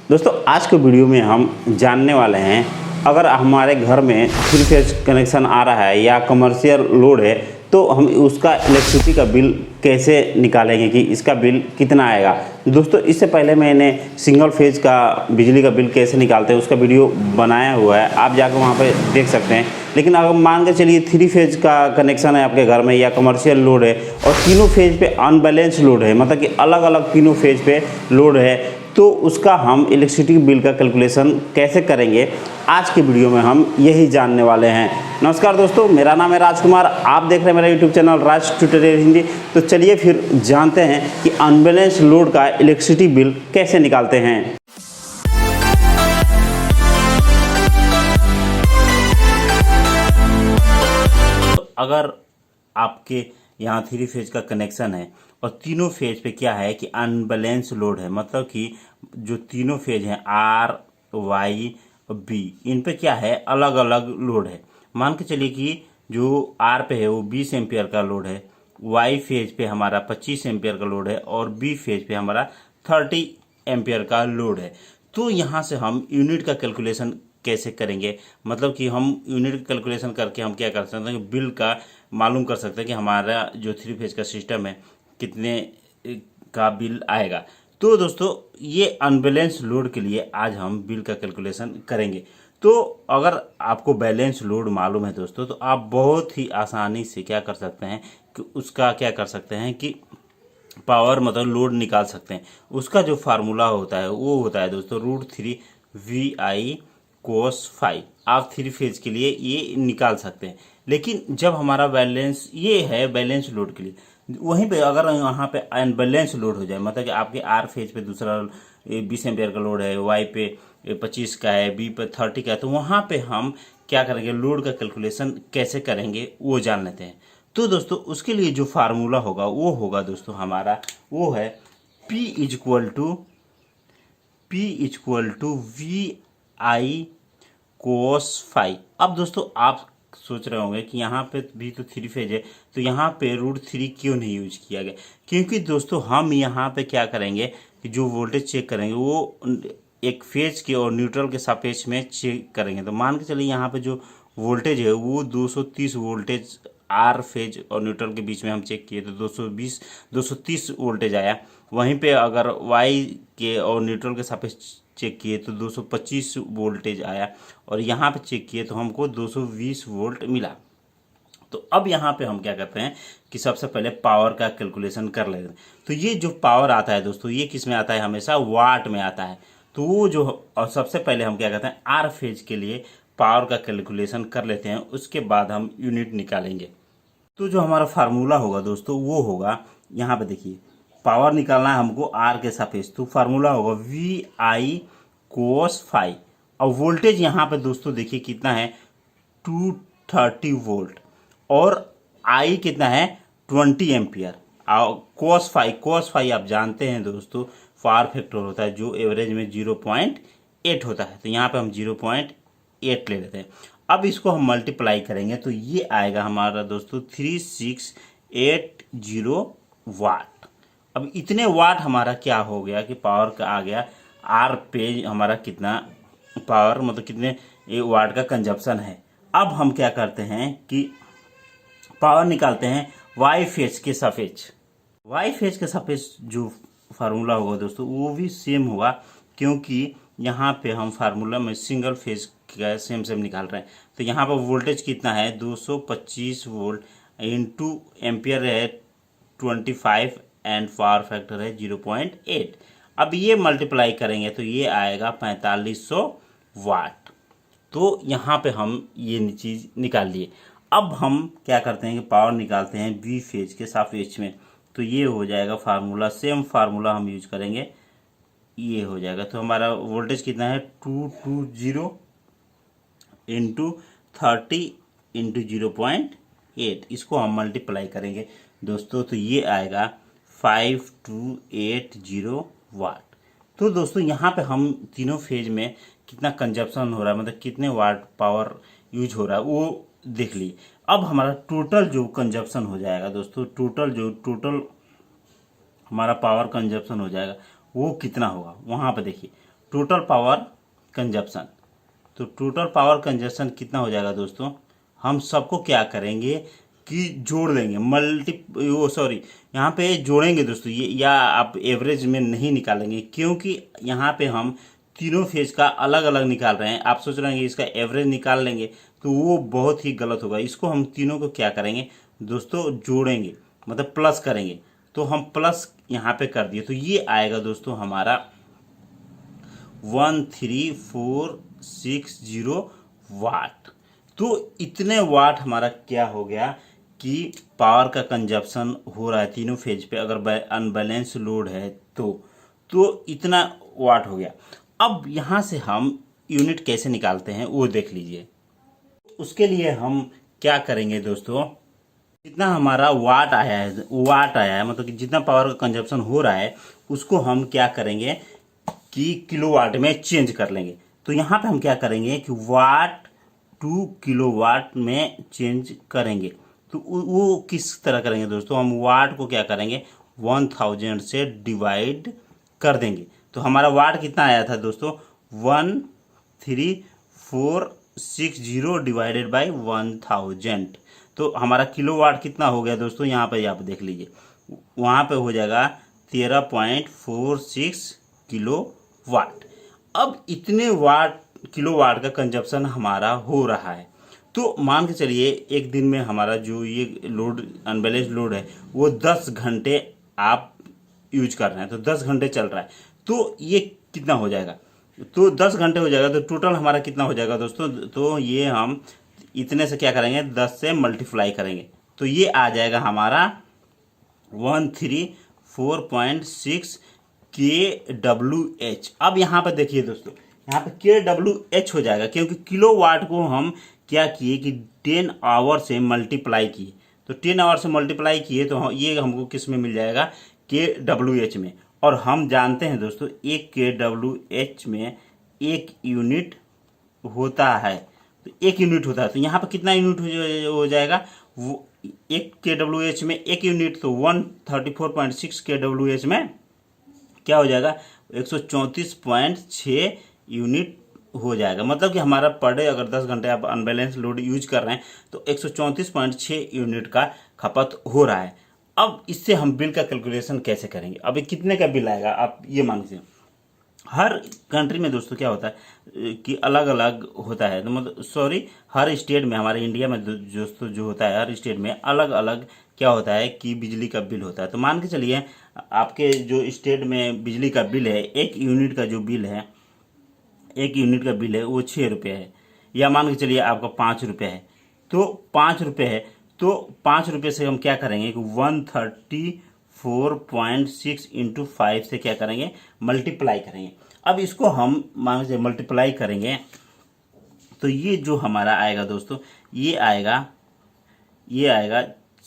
दोस्तों आज के वीडियो में हम जानने वाले हैं, अगर हमारे घर में थ्री फेज कनेक्शन आ रहा है या कमर्शियल लोड है तो हम उसका इलेक्ट्रिसिटी का बिल कैसे निकालेंगे कि इसका बिल कितना आएगा। दोस्तों इससे पहले मैंने सिंगल फेज का बिजली का बिल कैसे निकालते हैं उसका वीडियो बनाया हुआ है, आप जाकर वहाँ पे देख सकते हैं। लेकिन अगर मान के चलिए थ्री फेज का कनेक्शन है आपके घर में या कमर्शियल लोड है और तीनों फेज पे अनबैलेंस लोड है, मतलब कि अलग अलग तीनों फेज पे लोड है, तो उसका हम इलेक्ट्रिसिटी बिल का कैलकुलेशन कैसे करेंगे, आज के वीडियो में हम यही जानने वाले हैं। नमस्कार दोस्तों, मेरा नाम है राजकुमार, आप देख रहे हैं मेरा यूट्यूब चैनल राज ट्यूटोरियल हिंदी। तो चलिए फिर जानते हैं कि अनबैलेंस लोड का इलेक्ट्रिसिटी बिल कैसे निकालते हैं। अगर आपके यहाँ थ्री फेज का कनेक्शन है और तीनों फेज पे क्या है कि अनबैलेंस लोड है, मतलब कि जो तीनों फेज हैं आर वाई बी, इन पे क्या है अलग अलग लोड है। मान के चलिए कि जो आर पे है वो 20 एम्पियर का लोड है, वाई फेज पे हमारा 25 एम्पियर का लोड है और बी फेज पे हमारा 30 एम्पियर का लोड है। तो यहाँ से हम यूनिट का कैलकुलेशन कैसे करेंगे, मतलब कि हम यूनिट कैलकुलेशन करके हम क्या कर सकते हैं, बिल का मालूम कर सकते हैं कि हमारा जो थ्री फेज का सिस्टम है कितने का बिल आएगा। तो दोस्तों ये अनबैलेंस लोड के लिए आज हम बिल का कैलकुलेशन करेंगे। तो अगर आपको बैलेंस लोड मालूम है दोस्तों, तो आप बहुत ही आसानी से क्या कर सकते हैं कि उसका क्या कर सकते हैं कि पावर मतलब लोड निकाल सकते हैं। उसका जो फार्मूला होता है वो होता है दोस्तों √3 VI cos फाई। आप थ्री फेज के लिए ये निकाल सकते हैं। लेकिन जब हमारा बैलेंस ये है बैलेंस लोड के लिए, वहीं पे अगर यहाँ पे अनबैलेंस लोड हो जाए, मतलब कि आपके आर फेज पे दूसरा 20 एम्पियर का लोड है, वाई पे 25 का है, बी पे 30 का है, तो वहाँ पे हम क्या करेंगे, लोड का कैलकुलेशन कैसे करेंगे वो जान लेते हैं। तो दोस्तों उसके लिए जो फार्मूला होगा वो होगा दोस्तों हमारा वो है P equal to VI cos phi. अब दोस्तों आप सोच रहे होंगे कि यहाँ पे भी तो थ्री फेज है, तो यहाँ पे √3 क्यों नहीं यूज किया गया। क्योंकि दोस्तों हम यहाँ पे क्या करेंगे कि जो वोल्टेज चेक करेंगे वो एक फेज के और न्यूट्रल के सापेक्ष में चेक करेंगे। तो मान के चलिए यहाँ पे जो वोल्टेज है वो 230 वोल्टेज आर फेज और न्यूट्रल के बीच में हम चेक किए तो 230 वोल्टेज आया। वहीं पे अगर वाई के और न्यूट्रल के सापेक्ष चेक किए तो 225 वोल्टेज आया और यहाँ पे चेक किए तो हमको 220 वोल्ट मिला। तो अब यहाँ पे हम क्या करते हैं कि सबसे पहले पावर का कैलकुलेशन कर लेते हैं। तो ये जो पावर आता है दोस्तों ये किस में आता है, हमेशा वाट में आता है। तो वो जो और सबसे पहले हम क्या करते हैं आर फेज के लिए पावर का कैलकुलेशन कर लेते हैं, उसके बाद हम यूनिट निकालेंगे। तो जो हमारा फार्मूला होगा दोस्तों वो होगा, यहाँ पे देखिए पावर निकालना है हमको आर के सापेक्ष, तो फार्मूला होगा VI cos फाई। और वोल्टेज यहाँ पे दोस्तों देखिए कितना है 230 वोल्ट और I कितना है 20 एम्पियर। cos फाई आप जानते हैं दोस्तों पावर फैक्टर होता है जो एवरेज में 0.8 होता है, तो यहाँ पे हम 0.8 ले लेते हैं। अब इसको हम मल्टीप्लाई करेंगे तो ये आएगा हमारा दोस्तों 3680 वाट। अब इतने वाट हमारा क्या हो गया कि पावर का आ गया आर पे हमारा कितना पावर मतलब कितने वाट का कंजप्शन है। अब हम क्या करते हैं कि पावर निकालते हैं वाई फेज के सापेक्ष। वाई फेज के सापेक्ष जो फार्मूला होगा दोस्तों वो भी सेम होगा, क्योंकि यहाँ पे हम फार्मूला में सिंगल फेज का सेम निकाल रहे हैं। तो यहाँ पर वोल्टेज कितना है 225 वोल्ट इंटू एम्पियर है 25 एंड पावर फैक्टर है 0.8। अब ये मल्टीप्लाई करेंगे तो ये आएगा 4500 वाट। तो यहाँ पे हम ये चीज़ निकाल लिए। अब हम क्या करते हैं कि पावर निकालते हैं बी फेज के सापेक्ष में, तो ये हो जाएगा फार्मूला, सेम फार्मूला हम यूज करेंगे, ये हो जाएगा। तो हमारा वोल्टेज कितना है 220 इंटू 30 इंटू 0.8, इसको हम मल्टीप्लाई करेंगे दोस्तों तो ये आएगा 5280 वाट। तो दोस्तों यहाँ पे हम तीनों फेज में कितना कंजप्शन हो रहा है, मतलब कितने वाट पावर यूज हो रहा है वो देख ली। अब हमारा टोटल जो कंजप्शन हो जाएगा दोस्तों, टोटल हमारा पावर कंजप्शन हो जाएगा वो कितना होगा, वहाँ पे देखिए टोटल पावर कंजप्शन। तो टोटल पावर कंजप्शन कितना हो जाएगा दोस्तों, हम सबको क्या करेंगे कि जोड़ लेंगे, यहाँ पे जोड़ेंगे दोस्तों ये, या आप एवरेज में नहीं निकालेंगे क्योंकि यहाँ पे हम तीनों फेज का अलग अलग निकाल रहे हैं। आप सोच रहे हैं इसका एवरेज निकाल लेंगे तो वो बहुत ही गलत होगा। इसको हम तीनों को क्या करेंगे दोस्तों, जोड़ेंगे, मतलब प्लस करेंगे। तो हम प्लस यहाँ पे कर दिए तो ये आएगा दोस्तों हमारा 13460 वाट। तो इतने वाट हमारा क्या हो गया कि पावर का कंजप्शन हो रहा है तीनों फेज पे, अगर अनबैलेंस लोड है तो इतना वाट हो गया। अब यहाँ से हम यूनिट कैसे निकालते हैं वो देख लीजिए। उसके लिए हम क्या करेंगे दोस्तों, जितना हमारा वाट आया है मतलब कि जितना पावर का कंजप्शन हो रहा है उसको हम क्या करेंगे कि किलोवाट में चेंज कर लेंगे। तो यहाँ पे हम क्या करेंगे कि वाट टू किलोवाट में चेंज करेंगे। तो वो किस तरह करेंगे दोस्तों, हम वाट को क्या करेंगे 1000 से डिवाइड कर देंगे। तो हमारा वाट कितना आया था दोस्तों 13460 डिवाइडेड बाई 1000। तो हमारा किलोवाट कितना हो गया दोस्तों, यहाँ पे आप देख लीजिए, वहाँ पे हो जाएगा 13.46 किलोवाट। अब इतने किलोवाट का कंजप्शन हमारा हो रहा है। तो मान के चलिए एक दिन में हमारा जो ये लोड अनबैलेंस लोड है वो 10 घंटे आप यूज कर रहे हैं, तो 10 घंटे चल रहा है। तो ये कितना हो जाएगा, तो 10 घंटे हो जाएगा तो टोटल हमारा कितना हो जाएगा दोस्तों, तो ये हम इतने से क्या करेंगे 10 से मल्टीप्लाई करेंगे तो ये आ जाएगा हमारा 134.6 kWh। अब यहाँ पर देखिए दोस्तों, यहाँ पे kWh हो जाएगा क्योंकि किलोवाट को हम क्या किए कि 10 आवर से मल्टीप्लाई किए। तो 10 आवर से मल्टीप्लाई किए तो ये हमको किस में मिल जाएगा kWh में। और हम जानते हैं दोस्तों एक kWh में 1 यूनिट होता है, तो 1 यूनिट होता है। तो यहाँ पर कितना यूनिट हो जाएगा, वो 1 kWh में 1 यूनिट, तो 134.6 kWh में क्या हो जाएगा 134.6 यूनिट हो जाएगा। मतलब कि हमारा पर डे अगर 10 घंटे आप अनबैलेंस लोड यूज कर रहे हैं तो 134.6 यूनिट का खपत हो रहा है। अब इससे हम बिल का कैलकुलेशन कैसे करेंगे, अब कितने का बिल आएगा आप ये मान लीजिए। हर कंट्री में दोस्तों क्या होता है कि अलग अलग होता है, तो मतलब हर स्टेट में, हमारे इंडिया में दोस्तों जो होता है हर स्टेट में अलग अलग क्या होता है कि बिजली का बिल होता है। तो मान के चलिए आपके जो स्टेट में बिजली का बिल है, 1 यूनिट का जो बिल है, 1 यूनिट का बिल है वो 6 रुपये है, या मान के चलिए आपका 5 रुपये है। तो 5 रुपये है तो 5 रुपये से हम क्या करेंगे कि 134.6 इंटू 5 से क्या करेंगे मल्टीप्लाई करेंगे। अब इसको हम मान लीजिए मल्टीप्लाई करेंगे तो ये जो हमारा आएगा दोस्तों ये आएगा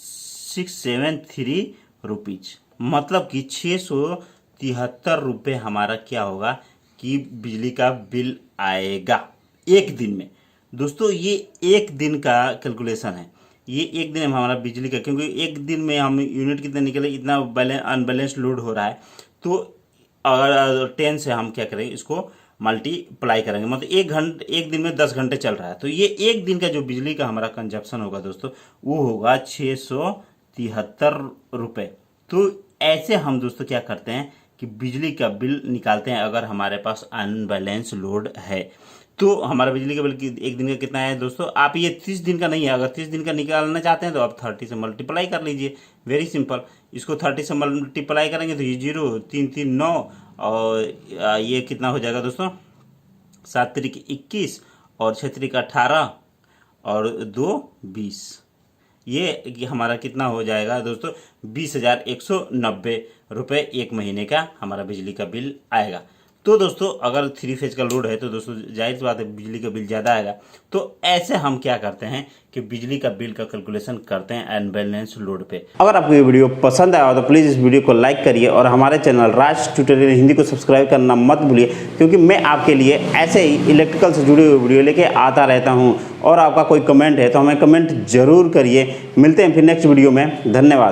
673 रुपीज, मतलब कि 673 रुपये हमारा क्या होगा कि बिजली का बिल आएगा एक दिन में। दोस्तों ये एक दिन का कैलकुलेशन है, ये एक दिन में हमारा बिजली का, क्योंकि एक दिन में हम यूनिट कितने निकले इतना अनबैलेंस लोड हो रहा है। तो अगर 10 से हम क्या करेंगे इसको मल्टीप्लाई करेंगे, मतलब एक दिन में 10 घंटे चल रहा है, तो ये एक दिन का जो बिजली का हमारा कंजप्शन होगा दोस्तों वो होगा 673 रुपये। तो ऐसे हम दोस्तों क्या करते हैं कि बिजली का बिल निकालते हैं अगर हमारे पास अनबैलेंस लोड है। तो हमारा बिजली का बिल एक दिन का कितना है दोस्तों, आप ये 30 दिन का नहीं है, अगर 30 दिन का निकालना चाहते हैं तो आप 30 से मल्टीप्लाई कर लीजिए, वेरी सिंपल। इसको 30 से मल्टीप्लाई करेंगे तो ये 0 3 3 9 और ये कितना हो जाएगा दोस्तों 7 तरीक 21 और 6 तरीक 18 और 2 20, ये हमारा कितना हो जाएगा दोस्तों 20,190 रुपये एक महीने का हमारा बिजली का बिल आएगा। तो दोस्तों अगर 3 फेज का लोड है तो दोस्तों जाहिर सी बात है बिजली का बिल ज़्यादा आएगा। तो ऐसे हम क्या करते हैं कि बिजली का बिल का कैलकुलेशन करते हैं अनबैलेंस लोड पे। अगर आपको ये वीडियो पसंद आया तो प्लीज़ इस वीडियो को लाइक करिए और हमारे चैनल राज ट्यूटोरियल हिंदी को सब्सक्राइब करना मत भूलिए, क्योंकि मैं आपके लिए ऐसे ही इलेक्ट्रिकल से जुड़े हुए वीडियो लेके आता रहता हूँ। और आपका कोई कमेंट है तो हमें कमेंट जरूर करिए। मिलते हैं फिर नेक्स्ट वीडियो में, धन्यवाद।